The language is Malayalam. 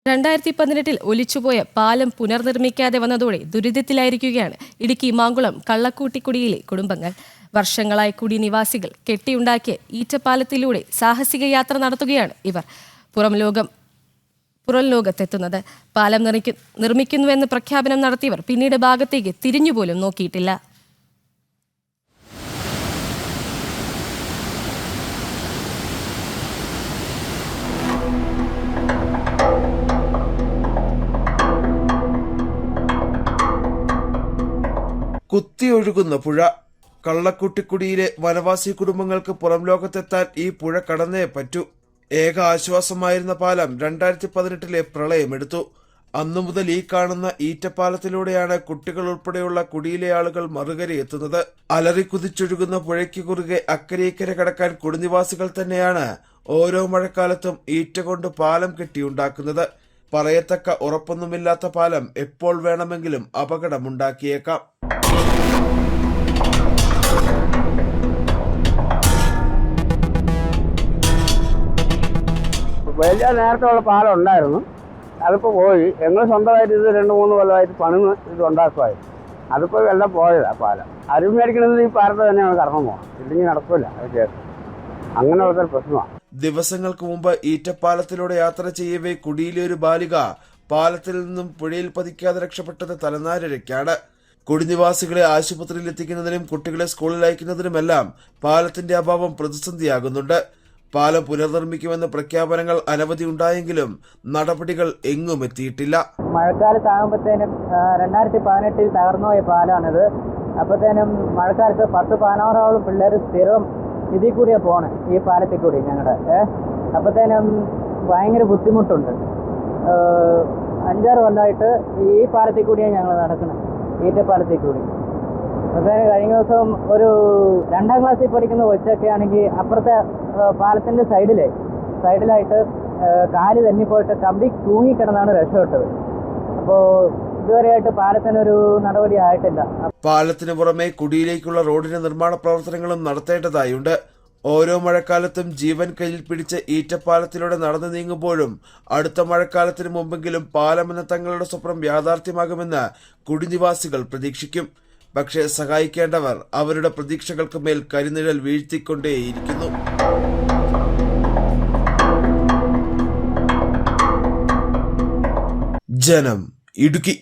2018 ഒലിച്ചുപോയ പാലം പുനർനിർമ്മിക്കാതെ വന്നതോടെ ദുരിതത്തിലായിരിക്കുകയാണ് ഇടുക്കി മാങ്കുളം കള്ളക്കൂട്ടിക്കുടിയിലെ കുടുംബങ്ങൾ. വർഷങ്ങളായി കുടിനിവാസികൾ കെട്ടിയുണ്ടാക്കിയ ഈറ്റപ്പാലത്തിലൂടെ സാഹസിക യാത്ര നടത്തുകയാണ് ഇവർ. പുറം ലോകത്തെത്തുന്നത്. പാലം നിർമ്മിക്കുന്നുവെന്ന് പ്രഖ്യാപനം നടത്തിയവർ പിന്നീട് ഭാഗത്തേക്ക് തിരിഞ്ഞുപോലും നോക്കിയിട്ടില്ല. കുത്തിയൊഴുകുന്ന പുഴ. കള്ളക്കുട്ടിക്കുടിയിലെ വനവാസി കുടുംബങ്ങൾക്ക് പുറം ലോകത്തെത്താൻ ഈ പുഴ കടന്നേ പറ്റൂ. ഏക ആശ്വാസമായിരുന്ന പാലം 2018 പ്രളയമെടുത്തു. അന്നു മുതൽ ഈ കാണുന്ന ഈറ്റപ്പാലത്തിലൂടെയാണ് കുട്ടികൾ ഉൾപ്പെടെയുള്ള കുടിയിലെ ആളുകൾ മറുകരയെത്തുന്നത്. അലറിക്കുതിച്ചൊഴുകുന്ന പുഴയ്ക്ക് കുറുകെ അക്കരെ കടക്കാൻ കുടിനിവാസികൾ തന്നെയാണ് ഓരോ മഴക്കാലത്തും ഈറ്റ കൊണ്ട് പാലം കെട്ടിയുണ്ടാക്കുന്നത്. പറയത്തക്ക ഉറപ്പൊന്നുമില്ലാത്ത പാലം എപ്പോൾ വേണമെങ്കിലും അപകടമുണ്ടാക്കിയേക്കാം. വലിയ നേരത്തുള്ള പാലം ഉണ്ടായിരുന്നു, അതിപ്പോൾ പോയി. ഞങ്ങൾ സ്വന്തമായിട്ട് ഇത് 2-3 കൊല്ലമായിട്ട് പണിന്ന് ഇത് ഉണ്ടാക്കുമായിരുന്നു. അതിപ്പോൾ എല്ലാം പോയതാണ് പാലം. അരുവ് മേടിക്കണമെങ്കിൽ ഈ പാലത്ത് തന്നെയാണ് കടന്നു പോകണം, ഇല്ലെങ്കിൽ നടക്കില്ല. അത് കേട്ടു അങ്ങനെ ഉള്ളൊരു പ്രശ്നമാണ്. ദിവസങ്ങൾക്ക് മുമ്പ് ഈറ്റപ്പാലത്തിലൂടെ യാത്ര ചെയ്യവേ കുടിയിലെ ഒരു ബാലിക പാലത്തിൽ നിന്നും പുഴയിൽ പതിക്കാതെ രക്ഷപ്പെട്ടത് തലനാരിഴയ്ക്കാണ്. കുടിനിവാസികളെ ആശുപത്രിയിൽ എത്തിക്കുന്നതിനും കുട്ടികളെ സ്കൂളിൽ അയക്കുന്നതിനുമെല്ലാം പാലത്തിന്റെ അഭാവം പ്രതിസന്ധിയാകുന്നുണ്ട്. പാലം പുനർനിർമ്മിക്കുമെന്ന പ്രഖ്യാപനങ്ങൾ അനവധി ഉണ്ടായെങ്കിലും നടപടികൾ എങ്ങും എത്തിയിട്ടില്ല. മഴക്കാലത്താകുമ്പോഴത്തേനും 2018 തകർന്നുപോയ പാലാണിത്. അപ്പോഴത്തേനും മഴക്കാലത്ത് 10-16 പിള്ളേർ സ്ഥിരം ഇതിൽ കൂടിയാണ് പോണേ, ഈ പാലത്തിൽ കൂടി ഞങ്ങളുടെ. അപ്പോഴത്തേനും ഭയങ്കര ബുദ്ധിമുട്ടുണ്ട്. 5-6 കൊല്ലമായിട്ട് ഈ പാലത്തിൽ കൂടിയാണ് ഞങ്ങൾ നടക്കുന്നത്, ഈറ്റപ്പാലത്തിൽ കൂടി. അപ്പോഴത്തേനും കഴിഞ്ഞ ദിവസം ഒരു 2ാം ക്ലാസ്സിൽ പഠിക്കുന്ന കൊച്ചൊക്കെ ആണെങ്കിൽ അപ്പുറത്തെ പാലത്തിൻ്റെ സൈഡിലായിട്ട് കാല് തെന്നിപ്പോയിട്ട് കമ്പി തൂങ്ങിക്കിടന്നാണ് രക്ഷപ്പെട്ടത്. അപ്പോൾ ഇതുവരെയായിട്ട് പാലത്തിനൊരു നടപടി ആയിട്ടില്ല. പാലത്തിന് പുറമെ കുടിയിലേക്കുള്ള റോഡിന്റെ നിർമ്മാണ പ്രവർത്തനങ്ങളും നടത്തേണ്ടതായുണ്ട്. ഓരോ മഴക്കാലത്തും ജീവൻ കയ്യിൽ പിടിച്ച് ഈറ്റപ്പാലത്തിലൂടെ നടന്നു നീങ്ങുമ്പോഴും അടുത്ത മഴക്കാലത്തിന് മുമ്പെങ്കിലും പാലമെന്ന തങ്ങളുടെ സ്വപ്നം യാഥാർത്ഥ്യമാകുമെന്ന് കുടിനിവാസികൾ പ്രതീക്ഷിക്കും. പക്ഷേ സഹായിക്കേണ്ടവർ അവരുടെ പ്രതീക്ഷകൾക്ക് മേൽ കരിനിഴൽ വീഴ്ത്തിക്കൊണ്ടേയിരിക്കുന്നു. ജനം, ഇടുക്കി.